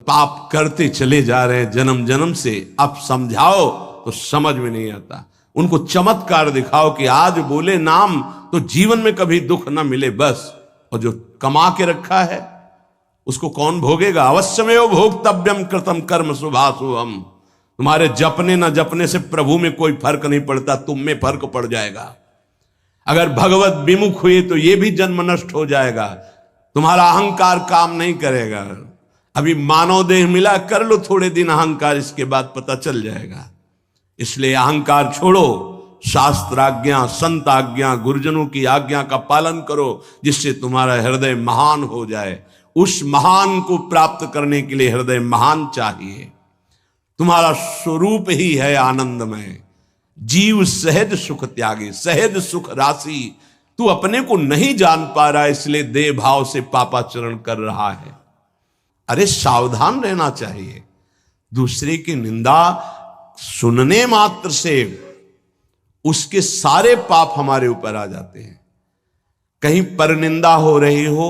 पाप करते चले जा रहे हैं जन्म जन्म से। अब समझाओ तो समझ में नहीं आता। उनको चमत्कार दिखाओ कि आज बोले नाम तो जीवन में कभी दुख ना मिले बस। और जो कमा के रखा है उसको कौन भोगेगा? अवश्यमेव भोक्तव्यम कृतम कर्म शुभाशुभम। तुम्हारे जपने ना जपने से प्रभु में कोई फर्क नहीं पड़ता, तुम में फर्क पड़ जाएगा। अगर भगवत विमुख हुए तो यह भी जन्म नष्ट हो जाएगा। तुम्हारा अहंकार काम नहीं करेगा। अभी मानव देह मिला, कर लो थोड़े दिन अहंकार, इसके बाद पता चल जाएगा। इसलिए अहंकार छोड़ो, शास्त्राज्ञा, संत आज्ञा, गुरुजनों की आज्ञा का पालन करो, जिससे तुम्हारा हृदय महान हो जाए। उस महान को प्राप्त करने के लिए हृदय महान चाहिए। तुम्हारा स्वरूप ही है आनंदमय। जीव सहज सुख त्यागी, सहज सुख राशि। तू अपने को नहीं जान पा रहा, इसलिए देह भाव से पापाचरण कर रहा है। अरे सावधान रहना चाहिए। दूसरे की निंदा सुनने मात्र से उसके सारे पाप हमारे ऊपर आ जाते हैं। कहीं परनिंदा हो रही हो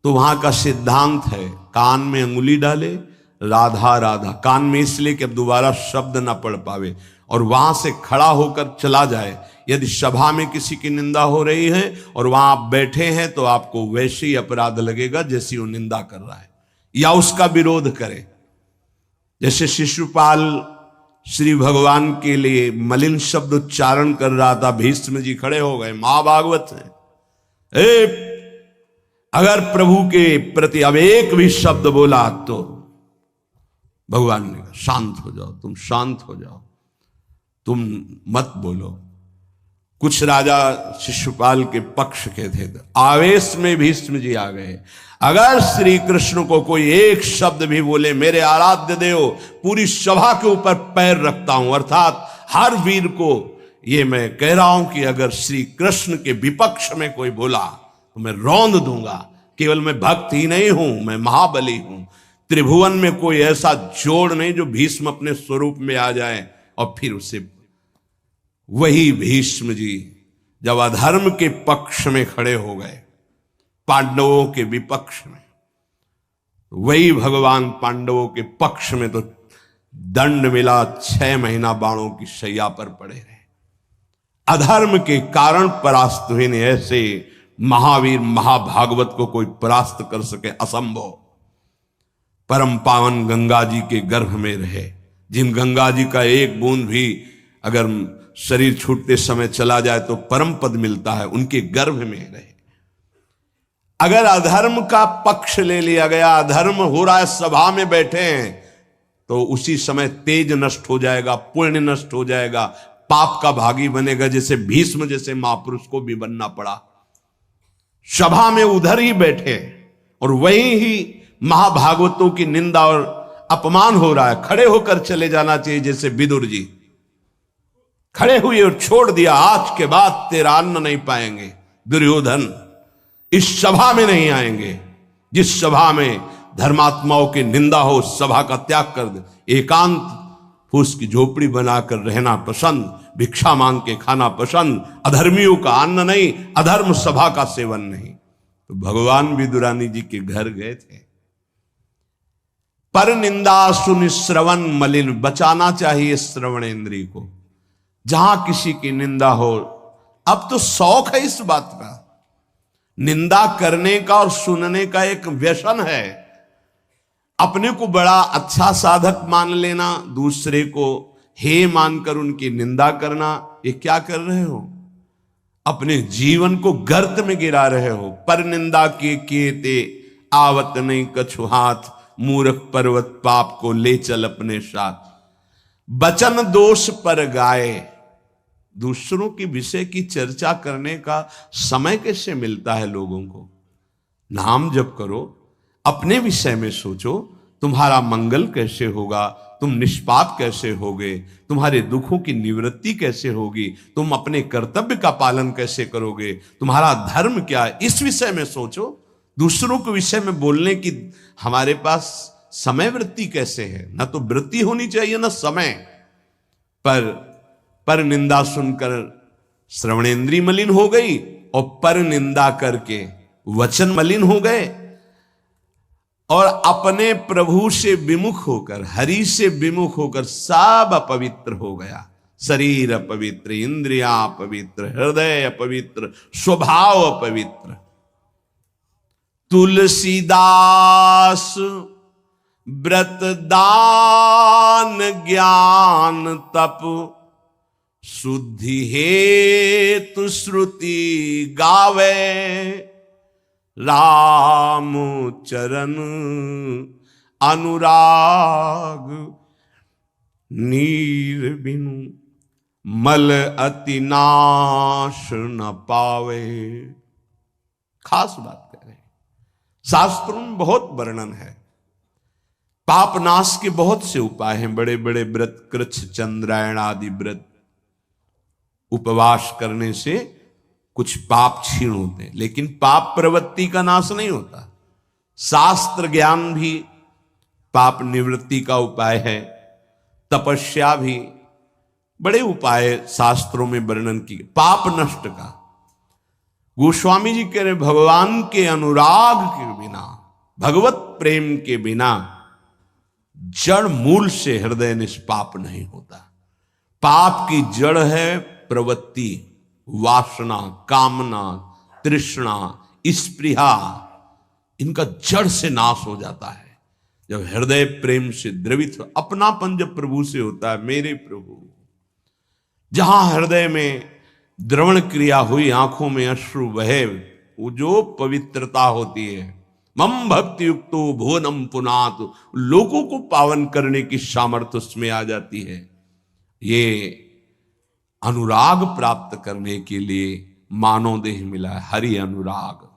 तो वहां का सिद्धांत है, कान में अंगुली डाले, राधा राधा, कान में इसलिए कि अब दोबारा शब्द ना पढ़ पावे, और वहां से खड़ा होकर चला जाए। यदि सभा में किसी की निंदा हो रही है और वहां आप बैठे हैं तो आपको वैसे ही अपराध लगेगा जैसी वो निंदा कर रहा है, या उसका विरोध करे। जैसे शिशुपाल श्री भगवान के लिए मलिन शब्द उच्चारण कर रहा था, भीष्म जी खड़े हो गए, महाभागवत है, अगर प्रभु के प्रति अब एक भी शब्द बोला तो भगवान ने कहा शांत हो जाओ, तुम शांत हो जाओ, तुम मत बोलो। कुछ राजा शिशुपाल के पक्ष के थे, आवेश में भीष्म जी आ गए। अगर श्री कृष्ण को कोई एक शब्द भी बोले, मेरे आराध्य देव, पूरी सभा के ऊपर पैर रखता हूं। अर्थात हर वीर को ये मैं कह रहा हूं कि अगर श्री कृष्ण के विपक्ष में कोई बोला तो मैं रौंद दूंगा। केवल मैं भक्त ही नहीं हूं, मैं महाबली हूं। त्रिभुवन में कोई ऐसा जोड़ नहीं जो भीष्म अपने स्वरूप में आ जाए। और फिर उसे वही भीष्म जी जब अधर्म के पक्ष में खड़े हो गए, पांडवों के विपक्ष में, वही भगवान पांडवों के पक्ष में तो दंड मिला, 6 महीना बाणों की शैया पर पड़े रहे। अधर्म के कारण परास्त हुए ने। ऐसे महावीर महाभागवत को कोई परास्त कर सके, असंभव। परम पावन गंगा जी के गर्भ में रहे, जिन गंगा जी का एक बूंद भी अगर शरीर छूटते समय चला जाए तो परम पद मिलता है, उनके गर्भ में रहे। अगर अधर्म का पक्ष ले लिया गया, अधर्म हो रहा है, सभा में बैठे हैं, तो उसी समय तेज नष्ट हो जाएगा, पुण्य नष्ट हो जाएगा, पाप का भागी बनेगा, जैसे भीष्म जैसे महापुरुष को भी बनना पड़ा। सभा में उधर ही बैठे और वहीं ही महाभागवतों की निंदा और अपमान हो रहा है। खड़े होकर चले जाना चाहिए, जैसे विदुर जी खड़े हुए और छोड़ दिया, आज के बाद तेरा अन्न नहीं पाएंगे दुर्योधन, इस सभा में नहीं आएंगे। जिस सभा में धर्मात्माओं की निंदा हो, उस सभा का त्याग कर दे। एकांत फूस की झोपड़ी बनाकर रहना पसंद, भिक्षा मांग के खाना पसंद, अधर्मियों का अन्न नहीं, अधर्म सभा का सेवन नहीं। तो भगवान विदुरानी जी के घर गए थे। पर निंदा सुन श्रवण मलिन, बचाना चाहिए श्रवण इंद्रिय को। जहां किसी की निंदा हो, अब तो शौक है इस बात का, निंदा करने का और सुनने का एक व्यसन है। अपने को बड़ा अच्छा साधक मान लेना, दूसरे को हे मानकर उनकी निंदा करना, ये क्या कर रहे हो? अपने जीवन को गर्त में गिरा रहे हो। पर निंदा के ते आवत नहीं कछु हाथ, मूर्ख पर्वत पाप को ले चल अपने साथ। बचन दोष पर गाए, दूसरों की विषय की चर्चा करने का समय कैसे मिलता है लोगों को? नाम जप करो, अपने विषय में सोचो, तुम्हारा मंगल कैसे होगा, तुम निष्पाप कैसे होगे, तुम्हारे दुखों की निवृत्ति कैसे होगी, तुम अपने कर्तव्य का पालन कैसे करोगे, तुम्हारा धर्म क्या है, इस विषय में सोचो। दूसरों के विषय में बोलने की हमारे पास समय वृत्ति कैसे है? ना तो वृत्ति होनी चाहिए ना समय। पर निंदा सुनकर श्रवणेंद्रिय मलिन हो गई और पर निंदा करके वचन मलिन हो गए। और अपने प्रभु से विमुख होकर, हरि से विमुख होकर सब अपवित्र हो गया। शरीर अपवित्र, इंद्रियां अपवित्र, हृदय अपवित्र, स्वभाव अपवित्र। तुलसीदास व्रत दान ज्ञान तप शुद्धि हेतु श्रुति गावे, राम चरण अनुराग नीर बिनु मल अति नाश न पावे। खास बात कह रहे हैं, शास्त्रों में बहुत वर्णन है। पाप नाश के बहुत से उपाय हैं, बड़े बड़े व्रत, कृच्छ चंद्रायण आदि व्रत, उपवास करने से कुछ पाप क्षीण होते हैं, लेकिन पाप प्रवृत्ति का नाश नहीं होता। शास्त्र ज्ञान भी पाप निवृत्ति का उपाय है, तपस्या भी, बड़े उपाय शास्त्रों में वर्णन किए पाप नष्ट का। गोस्वामी जी कह रहे भगवान के अनुराग के बिना, भगवत प्रेम के बिना जड़ मूल से हृदय निष्पाप नहीं होता। पाप की जड़ है प्रवृत्ति, वासना, कामना, तृष्णा, स्पृहा। इनका जड़ से नाश हो जाता है जब हृदय प्रेम से द्रवित हो। अपनापन जब प्रभु से होता है, मेरे प्रभु, जहां हृदय में द्रवण क्रिया हुई, आंखों में अश्रु बहे, वो जो पवित्रता होती है, मम भक्ति युक्तो भुवनम पुनात, लोगों को पावन करने की सामर्थ्य उसमें आ जाती है। ये अनुराग प्राप्त करने के लिए मानव देह मिला है, हरि अनुराग।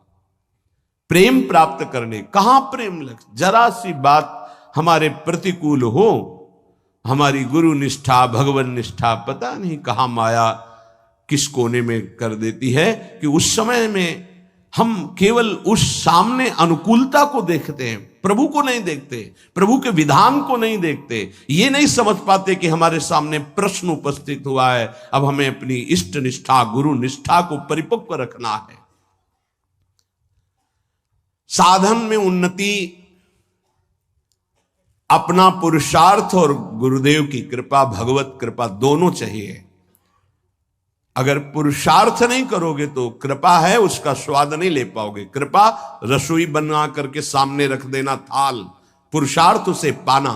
प्रेम प्राप्त करने, कहां प्रेम लग, जरा सी बात हमारे प्रतिकूल हो, हमारी गुरु निष्ठा, भगवान निष्ठा पता नहीं कहां माया किस कोने में कर देती है कि उस समय में हम केवल उस सामने अनुकूलता को देखते हैं, प्रभु को नहीं देखते, प्रभु के विधान को नहीं देखते। ये नहीं समझ पाते कि हमारे सामने प्रश्न उपस्थित हुआ है, अब हमें अपनी इष्ट निष्ठा, गुरु निष्ठा को परिपक्व रखना है। साधन में उन्नति अपना पुरुषार्थ और गुरुदेव की कृपा, भगवत कृपा दोनों चाहिए। अगर पुरुषार्थ नहीं करोगे तो कृपा है उसका स्वाद नहीं ले पाओगे। कृपा रसोई बना करके सामने रख देना थाल, पुरुषार्थ उसे पाना।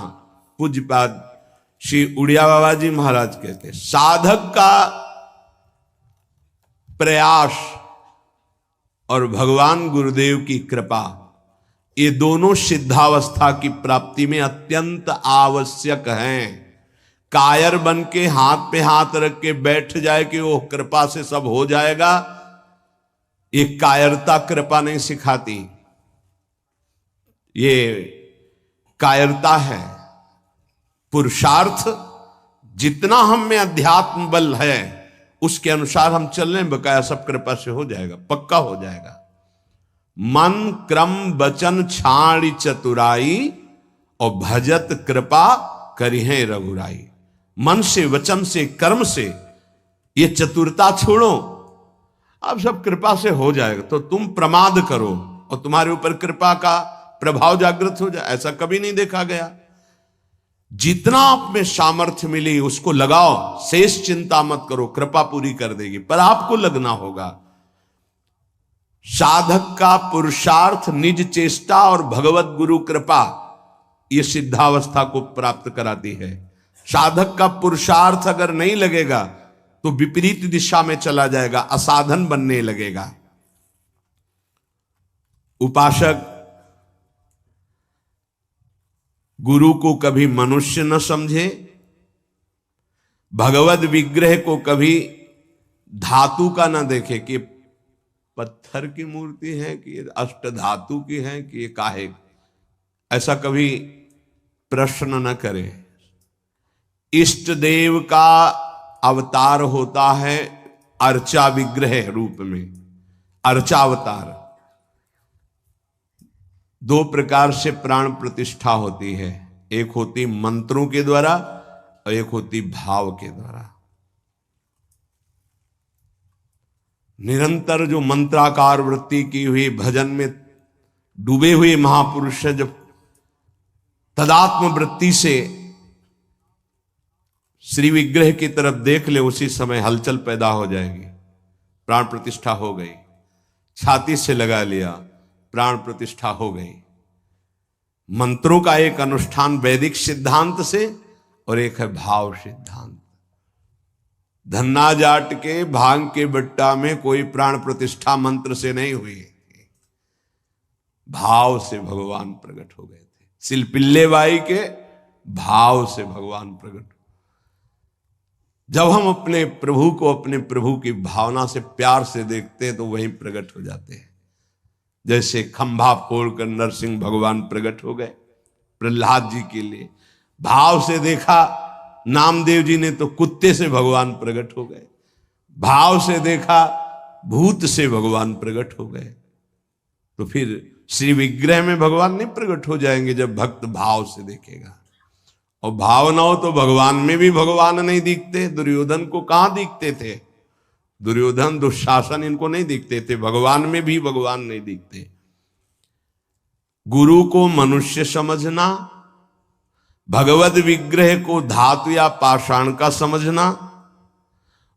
पूज्यपाद श्री उड़िया बाबा जी महाराज कहते हैं, साधक का प्रयास और भगवान गुरुदेव की कृपा, ये दोनों सिद्धावस्था की प्राप्ति में अत्यंत आवश्यक हैं। कायर बन के हाथ पे हाथ रख के बैठ जाए कि वो कृपा से सब हो जाएगा, ये कायरता कृपा नहीं सिखाती, ये कायरता है। पुरुषार्थ जितना हम में अध्यात्म बल है उसके अनुसार हम चल रहे, बकाया सब कृपा से हो जाएगा, पक्का हो जाएगा। मन क्रम वचन छाड़ी चतुराई और भजत कृपा करिहे रघुराई। मन से, वचन से, कर्म से ये चतुरता छोड़ो, अब सब कृपा से हो जाएगा। तो तुम प्रमाद करो और तुम्हारे ऊपर कृपा का प्रभाव जागृत हो जाए, ऐसा कभी नहीं देखा गया। जितना आप में सामर्थ्य मिली उसको लगाओ, शेष चिंता मत करो, कृपा पूरी कर देगी, पर आपको लगना होगा। साधक का पुरुषार्थ, निज चेष्टा और भगवत गुरु कृपा, ये सिद्धावस्था को प्राप्त कराती है। साधक का पुरुषार्थ अगर नहीं लगेगा तो विपरीत दिशा में चला जाएगा, असाधन बनने लगेगा। उपासक गुरु को कभी मनुष्य न समझे, भगवत विग्रह को कभी धातु का न देखे कि पत्थर की मूर्ति है कि अष्ट धातु की है कि ये काहे, ऐसा कभी प्रश्न न करे। इष्ट देव का अवतार होता है अर्चा विग्रह रूप में, अर्चावतार। दो प्रकार से प्राण प्रतिष्ठा होती है, एक होती मंत्रों के द्वारा और एक होती भाव के द्वारा। निरंतर जो मंत्राकार वृत्ति की हुई, भजन में डूबे हुए महापुरुष है, जब तदात्म वृत्ति से श्री विग्रह की तरफ देख ले, उसी समय हलचल पैदा हो जाएगी। प्राण प्रतिष्ठा हो गई, छाती से लगा लिया, प्राण प्रतिष्ठा हो गई। मंत्रों का एक अनुष्ठान वैदिक सिद्धांत से और एक है भाव सिद्धांत। धन्ना जाट के भांग के बट्टा में कोई प्राण प्रतिष्ठा मंत्र से नहीं हुई, भाव से भगवान प्रकट हो गए थे। सिलपिल्ले बाई के भाव से भगवान प्रकट। जब हम अपने प्रभु को अपने प्रभु की भावना से प्यार से देखते हैं तो वहीं प्रकट हो जाते हैं। जैसे खंभा फोड़कर नरसिंह भगवान प्रकट हो गए प्रहलाद जी के लिए, भाव से देखा। नामदेव जी ने तो कुत्ते से भगवान प्रकट हो गए, भाव से देखा भूत से भगवान प्रकट हो गए। तो फिर श्री विग्रह में भगवान नहीं प्रकट हो जाएंगे जब भक्त भाव से देखेगा। और भाव ना हो तो भगवान में भी भगवान नहीं दिखते। दुर्योधन को कहां दिखते थे? दुर्योधन दुशासन इनको नहीं दिखते थे, भगवान में भी भगवान नहीं दिखते। गुरु को मनुष्य समझना, भगवद विग्रह को धातु या पाषाण का समझना,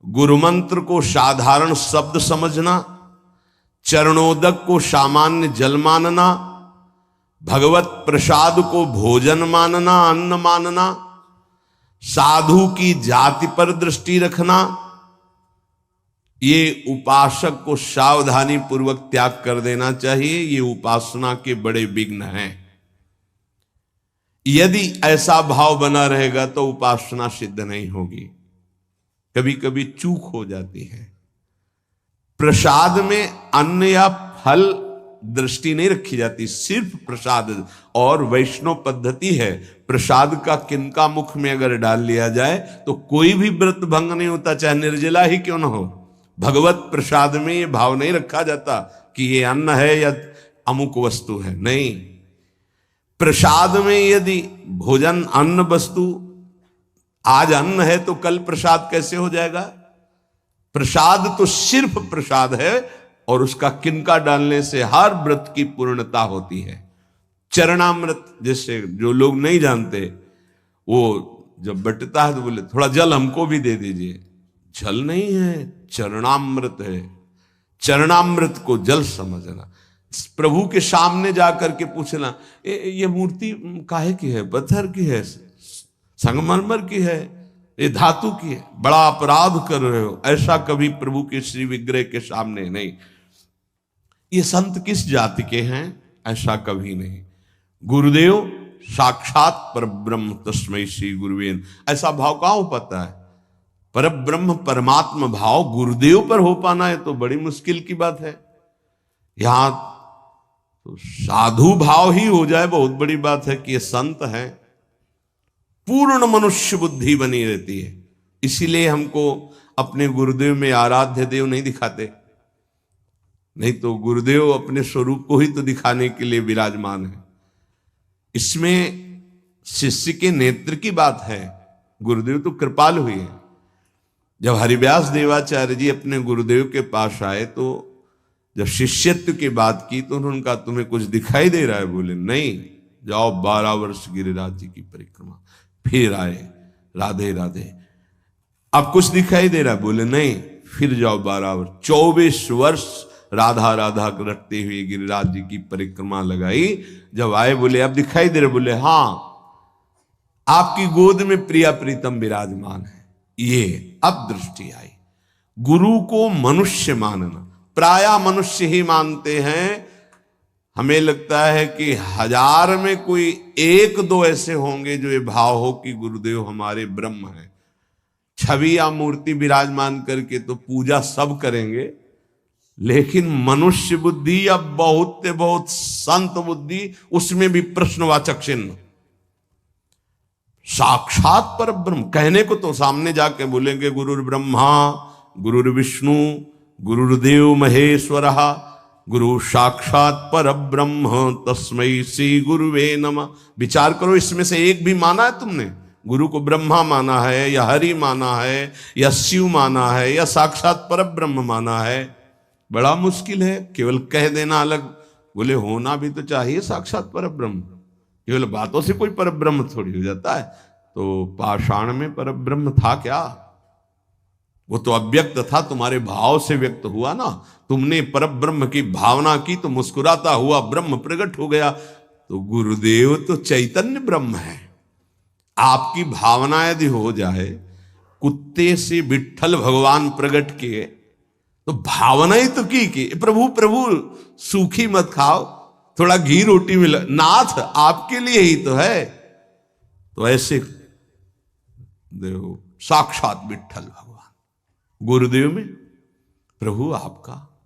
गुरु मंत्र को साधारण शब्द समझना, चरणोदक को सामान्य जल मानना, भगवत प्रसाद को भोजन मानना, अन्न मानना, साधु की जाति पर दृष्टि रखना, ये उपासक को सावधानी पूर्वक त्याग कर देना चाहिए। ये उपासना के बड़े विघ्न हैं। यदि ऐसा भाव बना रहेगा तो उपासना सिद्ध नहीं होगी। कभी कभी चूक हो जाती है। प्रसाद में अन्न या फल दृष्टि नहीं रखी जाती, सिर्फ प्रसाद। और वैष्णव पद्धति है, प्रसाद का किनका मुख में अगर डाल लिया जाए तो कोई भी व्रत भंग नहीं होता, चाहे निर्जला ही क्यों न हो। भगवत प्रसाद में ये भाव नहीं रखा जाता कि ये अन्न है या अमुक वस्तु है, नहीं। प्रसाद में यदि भोजन अन्न वस्तु, आज अन्न है तो कल प्रसाद कैसे हो जाएगा? प्रसाद तो सिर्फ प्रसाद है और उसका किनका डालने से हर व्रत की पूर्णता होती है। चरणामृत, जैसे जो लोग नहीं जानते, वो जब बटता है तो बोले थोड़ा जल हमको भी दे दीजिए। जल नहीं है, चरणामृत है। चरणामृत को जल समझना। प्रभु के सामने जाकर के पूछना, ये मूर्ति काहे की है? पत्थर की है, संगमरमर की है, ये धातु की है? बड़ा अपराध कर रहे हो। ऐसा कभी प्रभु के श्री विग्रह के सामने नहीं। ये संत किस जाति के हैं? ऐसा कभी नहीं। गुरुदेव साक्षात परब्रह्म तस्मै श्री गुरुवे, ऐसा भाव कहां हो पाता है? परब्रह्म परमात्मा भाव गुरुदेव पर हो पाना है तो बड़ी मुश्किल की बात है। यहां तो साधु भाव ही हो जाए, बहुत बड़ी बात है कि ये संत हैं। पूर्ण मनुष्य बुद्धि बनी रहती है। इसीलिए हमको अपने गुरुदेव में आराध्य देव नहीं दिखाते, नहीं तो गुरुदेव अपने स्वरूप को ही तो दिखाने के लिए विराजमान है। इसमें शिष्य के नेत्र की बात है। गुरुदेव तो कृपाल हुई है। जब हरिव्यास देवाचार्य जी अपने गुरुदेव के पास आए तो जब शिष्यत्व की बात की तो उन्होंने कहा, तुम्हें कुछ दिखाई दे रहा है? बोले नहीं, जाओ 12 वर्ष गिरिराज जी की परिक्रमा। फिर आए, राधे राधे। अब कुछ दिखाई दे रहा है? बोले नहीं, फिर जाओ 12 वर्ष। 24 वर्ष राधा राधा रटते हुए गिरिराज जी की परिक्रमा लगाई। जब आए बोले अब दिखाई दे रहे? बोले हाँ, आपकी गोद में प्रिया प्रीतम विराजमान है। ये अब दृष्टि आई। गुरु को मनुष्य मानना, प्रायः मनुष्य ही मानते हैं। हमें लगता है कि 1000 में कोई 1-2 ऐसे होंगे जो ये भाव हो कि गुरुदेव हमारे ब्रह्म हैं। छवि या मूर्ति विराजमान करके तो पूजा सब करेंगे, लेकिन मनुष्य बुद्धि या बहुत संत बुद्धि, उसमें भी प्रश्नवाचक चिन्ह। साक्षात पर ब्रह्म कहने को तो सामने जाके बोलेंगे गुरुर् ब्रह्मा गुरुर्विष्णु गुरुर्देव महेश्वरः गुरु साक्षात पर ब्रह्म तस्मै श्री गुरुवे नमः। विचार करो, इसमें से एक भी माना है तुमने? गुरु को ब्रह्मा माना है या हरि माना है या शिव माना है या साक्षात पर ब्रह्म माना है? बड़ा मुश्किल है। केवल कह देना अलग, बोले होना भी तो चाहिए साक्षात पर ब्रह्म। केवल बातों से कोई परब्रह्म थोड़ी हो जाता है। तो पाषाण में परब्रह्म था क्या? वो तो अव्यक्त था, तुम्हारे भाव से व्यक्त हुआ ना। तुमने परब्रह्म की भावना की तो मुस्कुराता हुआ ब्रह्म प्रकट हो गया। तो गुरुदेव तो चैतन्य ब्रह्म है। आपकी भावना यदि हो जाए, कुत्ते से विट्ठल भगवान प्रकट किए, तो भावना ही तो की प्रभु प्रभु सूखी मत खाओ, थोड़ा घी रोटी मिला, नाथ आपके लिए ही तो है। तो ऐसे देखो साक्षात विट्ठल भगवान गुरुदेव में, प्रभु आपका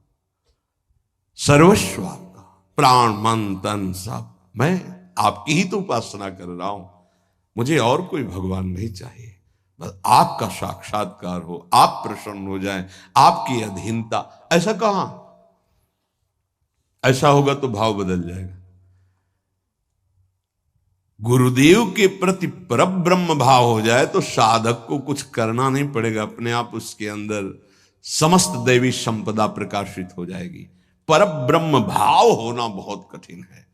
सर्वस्व, आपका प्राण मन तन सब, मैं आपकी ही तो उपासना कर रहा हूं, मुझे और कोई भगवान नहीं चाहिए। बस आपका साक्षात्कार हो, आप प्रसन्न हो जाएं, आपकी अधीनता। ऐसा कहां? ऐसा होगा तो भाव बदल जाएगा। गुरुदेव के प्रति परब्रह्म भाव हो जाए तो साधक को कुछ करना नहीं पड़ेगा, अपने आप उसके अंदर समस्त दैवी संपदा प्रकाशित हो जाएगी। परब्रह्म भाव होना बहुत कठिन है।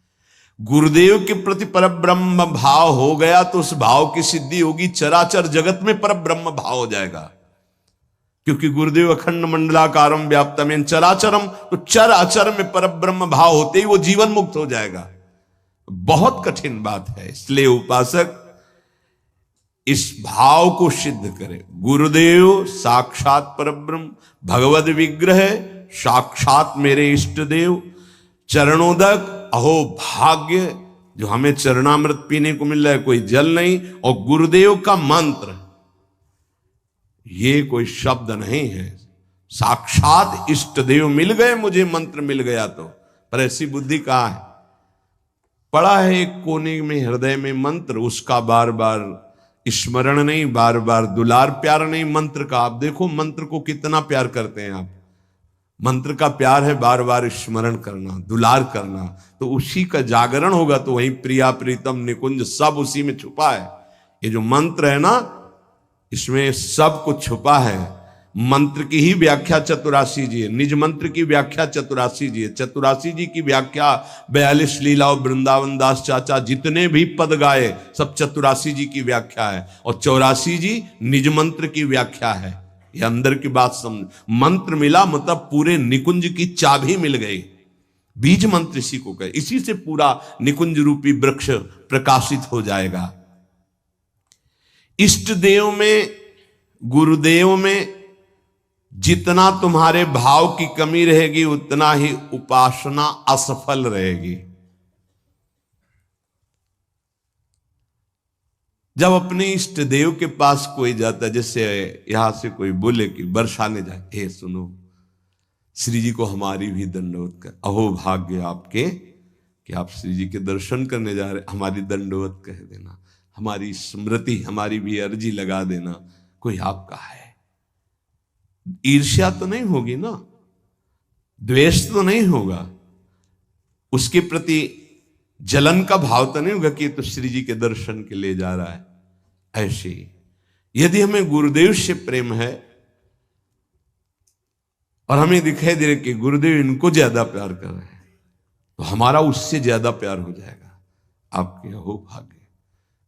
गुरुदेव के प्रति परब्रह्म भाव हो गया तो उस भाव की सिद्धि होगी, चराचर जगत में परब्रह्म भाव हो जाएगा। क्योंकि गुरुदेव अखंड मंडलाकारम व्याप्तम चराचरम, तो चराचर में परब्रह्म भाव होते ही वो जीवन मुक्त हो जाएगा। बहुत कठिन बात है। इसलिए उपासक इस भाव को सिद्ध करे। गुरुदेव साक्षात परब्रह्म, भगवद विग्रह साक्षात मेरे इष्ट देव, चरणोदक अहो भाग्य, जो हमें चरणामृत पीने को मिल रहा है, कोई जल नहीं। और गुरुदेव का मंत्र, ये कोई शब्द नहीं है, साक्षात इष्ट देव मिल गए, मुझे मंत्र मिल गया तो। पर ऐसी बुद्धि कहां है? पड़ा है एक कोने में हृदय में मंत्र, उसका बार बार स्मरण नहीं, बार बार दुलार प्यार नहीं मंत्र का। आप देखो मंत्र को कितना प्यार करते हैं आप। मंत्र का प्यार है बार बार स्मरण करना, दुलार करना, तो उसी का जागरण होगा। तो वही प्रिया प्रीतम निकुंज सब उसी में छुपा है। ये जो मंत्र है ना, इसमें सब कुछ छुपा है। मंत्र की ही व्याख्या चतुरासी जी है, निज मंत्र की व्याख्या चतुरासी जी है। चतुरासी जी की व्याख्या 42 लीला और वृंदावन दास चाचा जितने भी पद गाए सब चतुरासी जी की व्याख्या है। और 84 जी निज मंत्र की व्याख्या है। ये अंदर की बात समझ। मंत्र मिला मतलब पूरे निकुंज की चाबी मिल गई। बीज मंत्र इसी को कहे, इसी से पूरा निकुंज रूपी वृक्ष प्रकाशित हो जाएगा। इष्ट देव में, गुरुदेव में जितना तुम्हारे भाव की कमी रहेगी उतना ही उपासना असफल रहेगी। जब अपने इष्ट देव के पास कोई जाता है, जैसे यहां से कोई बोले कि बरसाने जाए, हे सुनो श्री जी को हमारी भी दंडवत कर, अहो भाग्य आपके कि आप श्री जी के दर्शन करने जा रहे, हमारी दंडवत कह देना, हमारी स्मृति, हमारी भी अर्जी लगा देना। कोई आपका है, ईर्ष्या तो नहीं होगी ना, द्वेष तो नहीं होगा, उसके प्रति जलन का भाव तो नहीं होगा कि ये तो श्री जी के दर्शन के लिए जा रहा है। ऐसे यदि हमें गुरुदेव से प्रेम है और हमें दिखाई दे रहा कि गुरुदेव इनको ज्यादा प्यार कर रहे हैं, तो हमारा उससे ज्यादा प्यार हो जाएगा। आपके हो भाग्य,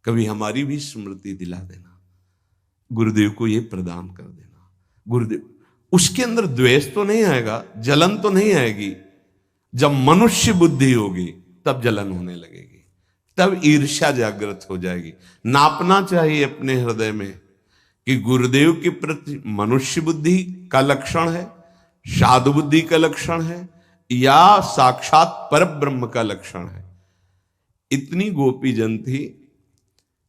कभी हमारी भी स्मृति दिला देना, गुरुदेव को ये प्रदान कर देना। गुरुदेव, उसके अंदर द्वेष तो नहीं आएगा, जलन तो नहीं आएगी। जब मनुष्य बुद्धि होगी तब जलन होने लगेगी, तब ईर्ष्या जागृत हो जाएगी। नापना चाहिए अपने हृदय में कि गुरुदेव के प्रति मनुष्य बुद्धि का लक्षण है, साधु बुद्धि का लक्षण है, या साक्षात परब्रह्म का लक्षण है। इतनी गोपी जन थी,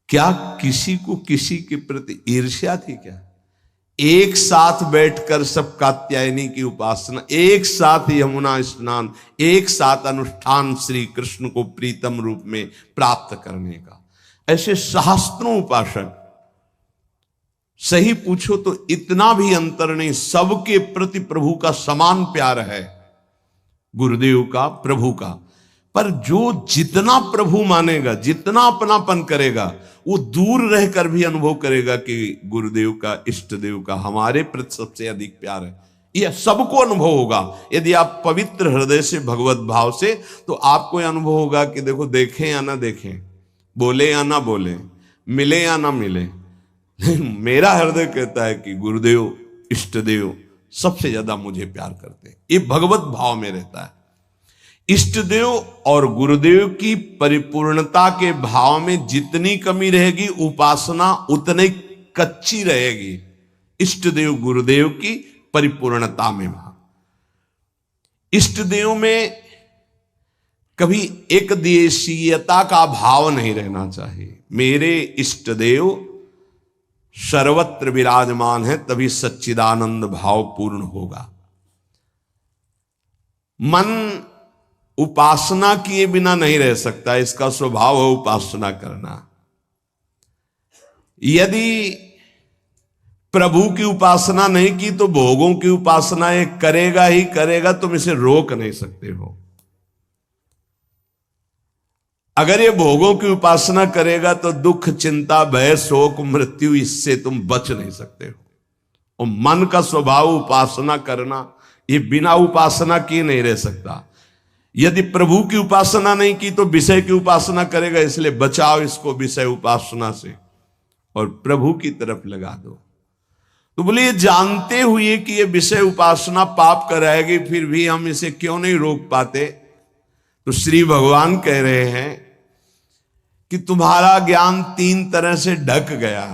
क्या किसी को किसी के प्रति ईर्ष्या थी क्या? एक साथ बैठकर सब कात्यायनी की उपासना, एक साथ यमुना स्नान, एक साथ अनुष्ठान श्री कृष्ण को प्रीतम रूप में प्राप्त करने का। ऐसे सहस्त्रों उपासक, सही पूछो तो इतना भी अंतर नहीं, सबके प्रति प्रभु का समान प्यार है, गुरुदेव का, प्रभु का। पर जो जितना प्रभु मानेगा, जितना अपनापन करेगा, वो दूर रहकर भी अनुभव करेगा कि गुरुदेव का, इष्ट देव का हमारे प्रति सबसे अधिक प्यार है। यह सबको अनुभव होगा। यदि आप पवित्र हृदय से, भगवत भाव से, तो आपको यह अनुभव होगा कि देखो, देखें या ना देखें, बोले या ना बोले, मिले या ना मिले, मेरा हृदय कहता है कि गुरुदेव, इष्ट देव सबसे ज्यादा मुझे प्यार करते हैं। ये भगवत भाव में रहता है। इष्ट देव और गुरुदेव की परिपूर्णता के भाव में जितनी कमी रहेगी, उपासना उतनी कच्ची रहेगी। इष्ट देव गुरुदेव की परिपूर्णता में, इष्ट देव में कभी एक देशीयता का भाव नहीं रहना चाहिए। मेरे इष्ट देव सर्वत्र विराजमान है, तभी सच्चिदानंद भाव पूर्ण होगा। मन उपासना किए बिना नहीं रह सकता, इसका स्वभाव है उपासना करना। यदि प्रभु की उपासना नहीं की तो भोगों की उपासना ये करेगा ही करेगा, तुम इसे रोक नहीं सकते हो। अगर ये भोगों की उपासना करेगा तो दुख, चिंता, भय, शोक, मृत्यु, इससे तुम बच नहीं सकते हो। और मन का स्वभाव उपासना करना, ये बिना उपासना किए नहीं रह सकता। यदि प्रभु की उपासना नहीं की तो विषय की उपासना करेगा, इसलिए बचाओ इसको विषय उपासना से और प्रभु की तरफ लगा दो। तो बोले ये जानते हुए कि ये विषय उपासना पाप कराएगी, फिर भी हम इसे क्यों नहीं रोक पाते? तो श्री भगवान कह रहे हैं कि तुम्हारा ज्ञान तीन तरह से ढक गया।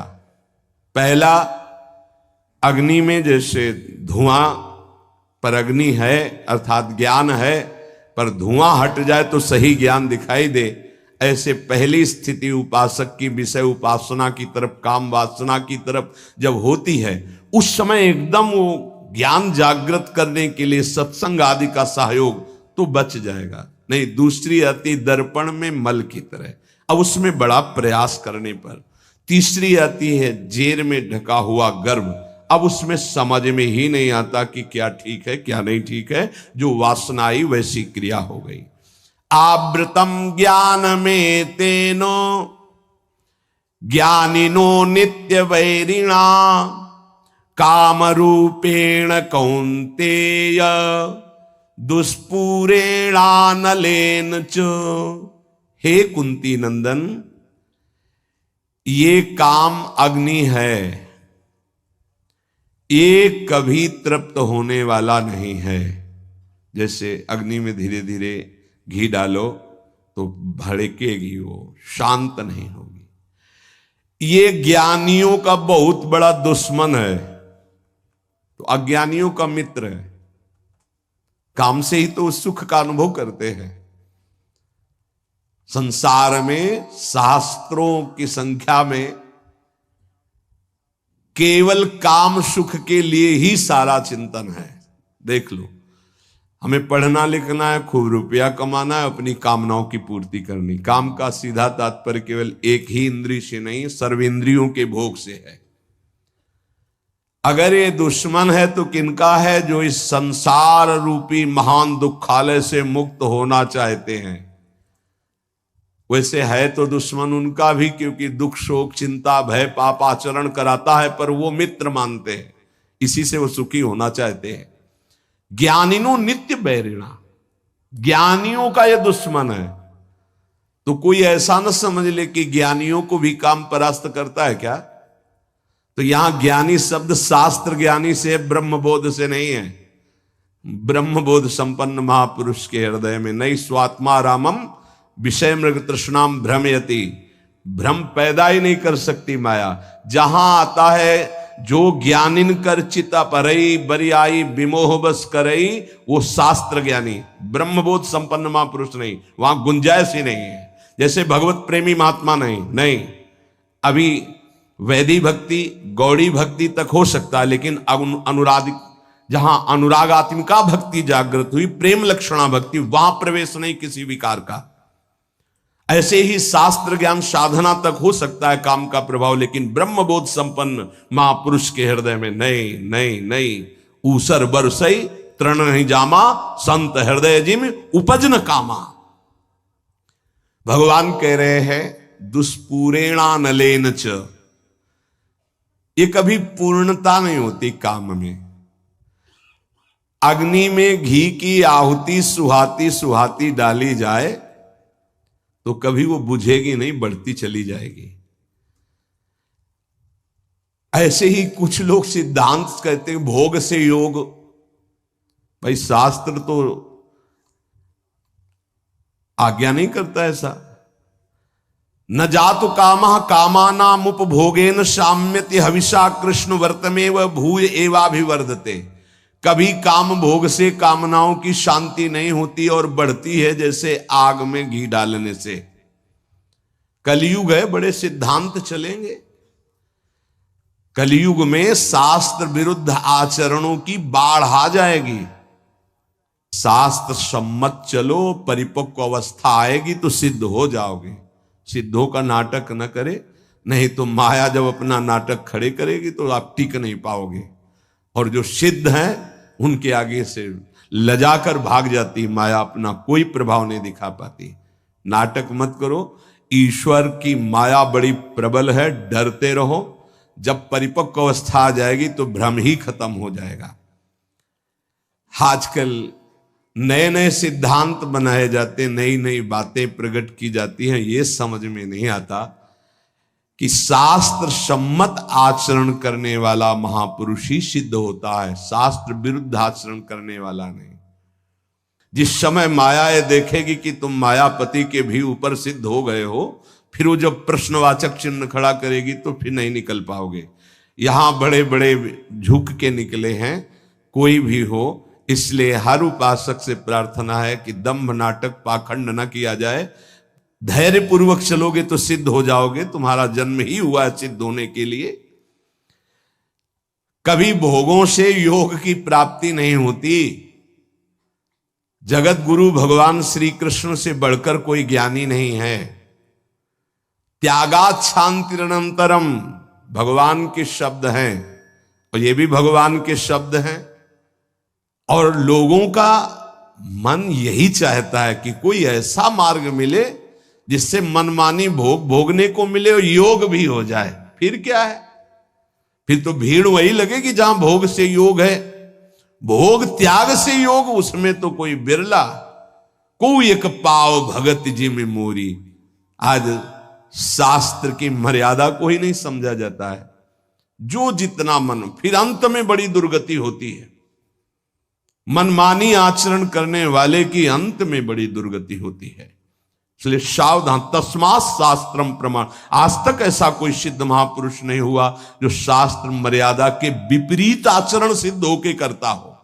पहला, अग्नि में जैसे धुआं पर अग्नि है अर्थात ज्ञान है, पर धुआं हट जाए तो सही ज्ञान दिखाई दे, ऐसे पहली स्थिति उपासक की विषय उपासना की तरफ, काम वासना की तरफ जब होती है, उस समय एकदम वो ज्ञान जागृत करने के लिए सत्संग आदि का सहयोग तो बच जाएगा। नहीं, दूसरी आती दर्पण में मल की तरह, अब उसमें बड़ा प्रयास करने पर। तीसरी आती है जेर में ढका हुआ गर्भ, अब उसमें समझ में ही नहीं आता कि क्या ठीक है क्या नहीं ठीक है, जो वासना आई वैसी क्रिया हो गई। आवृतम ज्ञान में तेनो ज्ञानिनो नित्य वैरिणा काम रूपेण कौन्तेय दुष्पूरेणानलेन च। हे कुंती नंदन, ये काम अग्नि है, ये कभी तृप्त होने वाला नहीं है। जैसे अग्नि में धीरे धीरे घी डालो तो भड़केगी, वो शांत नहीं होगी। ये ज्ञानियों का बहुत बड़ा दुश्मन है, तो अज्ञानियों का मित्र है। काम से ही तो सुख का अनुभव करते हैं। संसार में शास्त्रों की संख्या में केवल काम सुख के लिए ही सारा चिंतन है। देख लो, हमें पढ़ना लिखना है, खूब रुपया कमाना है, अपनी कामनाओं की पूर्ति करनी। काम का सीधा तात्पर्य केवल एक ही इंद्रिय से नहीं, सर्वेंद्रियों के भोग से है। अगर ये दुश्मन है तो किनका है? जो इस संसार रूपी महान दुखालय से मुक्त होना चाहते हैं। वैसे है तो दुश्मन उनका भी, क्योंकि दुख, शोक, चिंता, भय, पाप आचरण कराता है, पर वो मित्र मानते हैं, इसी से वो सुखी होना चाहते हैं। ज्ञानिनो नित्य बैरिणा, ज्ञानियों का ये दुश्मन है। तो कोई ऐसा न समझ ले कि ज्ञानियों को भी काम परास्त करता है क्या? तो यहां ज्ञानी शब्द शास्त्र ज्ञानी से, ब्रह्मबोध से नहीं है। ब्रह्मबोध संपन्न महापुरुष के हृदय में नहीं स्वात्मा रामम विषय मृग तृष्णाम भ्रमयति, भ्रम पैदा ही नहीं कर सकती माया। जहां आता है जो ज्ञानिन कर चिता परई बरियाई विमोह बस करई, वो शास्त्र ज्ञानी ब्रह्मबोध संपन्न महापुरुष नहीं, वहां गुंजाइश ही नहीं है। जैसे भगवत प्रेमी महात्मा नहीं, अभी वैदिक भक्ति, गौड़ी भक्ति तक हो सकता है, लेकिन अनुराग, जहां अनुरागात्मिका भक्ति जागृत हुई, प्रेम लक्षणा भक्ति, वहां प्रवेश नहीं किसी विकार का। ऐसे ही शास्त्र ज्ञान साधना तक हो सकता है काम का प्रभाव, लेकिन ब्रह्मबोध संपन्न महापुरुष के हृदय में नहीं। ऊसर बरसई तृण नहीं जामा, संत हृदय जिम उपज न कामा। भगवान कह रहे हैं दुष्पूरेणानलेन च, ये कभी पूर्णता नहीं होती काम में। अग्नि में घी की आहुति सुहाती सुहाती डाली जाए तो कभी वो बुझेगी नहीं, बढ़ती चली जाएगी। ऐसे ही कुछ लोग सिद्धांत कहते हैं भोग से योग। भाई शास्त्र तो आज्ञा नहीं करता ऐसा। न जातु कामः कामानाम उपभोगेन साम्यति हविषा कृष्ण वर्तमेव भूय एवाभिवर्धते। कभी काम भोग से कामनाओं की शांति नहीं होती और बढ़ती है जैसे आग में घी डालने से। कलयुग है, बड़े सिद्धांत चलेंगे। कलयुग में शास्त्र विरुद्ध आचरणों की बाढ़ आ जाएगी। शास्त्र सम्मत चलो, परिपक्व अवस्था आएगी तो सिद्ध हो जाओगे। सिद्धों का नाटक न करे, नहीं तो माया जब अपना नाटक खड़े करेगी तो आप टिक नहीं पाओगे। और जो सिद्ध हैं उनके आगे से लजाकर भाग जाती माया, अपना कोई प्रभाव नहीं दिखा पाती। नाटक मत करो, ईश्वर की माया बड़ी प्रबल है, डरते रहो। जब परिपक्व अवस्था आ जाएगी तो भ्रम ही खत्म हो जाएगा। आजकल नए नए सिद्धांत बनाए जाते, नई नई बातें प्रकट की जाती हैं। ये समझ में नहीं आता कि शास्त्र सम्मत आचरण करने वाला महापुरुष ही सिद्ध होता है, शास्त्र विरुद्ध आचरण करने वाला नहीं। जिस समय माया ये देखेगी कि तुम मायापति के भी ऊपर सिद्ध हो गए हो, फिर वो जब प्रश्नवाचक चिन्ह खड़ा करेगी तो फिर नहीं निकल पाओगे। यहां बड़े बड़े झुक के निकले हैं, कोई भी हो। इसलिए हर उपासक से प्रार्थना है कि दंभ नाटक पाखंड न किया जाए। धैर्य पूर्वक चलोगे तो सिद्ध हो जाओगे। तुम्हारा जन्म ही हुआ है सिद्ध होने के लिए। कभी भोगों से योग की प्राप्ति नहीं होती। जगत गुरु भगवान श्री कृष्ण से बढ़कर कोई ज्ञानी नहीं है। त्यागात शांतिरनंतरम भगवान के शब्द हैं, और ये भी भगवान के शब्द हैं। और लोगों का मन यही चाहता है कि कोई ऐसा मार्ग मिले जिससे मनमानी भोग भोगने को मिले और योग भी हो जाए। फिर क्या है, फिर तो भीड़ वही लगेगी जहां भोग से योग है। भोग त्याग से योग, उसमें तो कोई बिरला। कोई एक पाव भगत जी में मोरी। आज शास्त्र की मर्यादा को ही नहीं समझा जाता है। जो जितना मन, फिर अंत में बड़ी दुर्गति होती है। मनमानी आचरण करने वाले की अंत में बड़ी दुर्गति होती है। इसलिए सावधान, तस्मात् शास्त्रम प्रमाण। आज तक ऐसा कोई सिद्ध महापुरुष नहीं हुआ जो शास्त्र मर्यादा के विपरीत आचरण सिद्ध होके करता हो।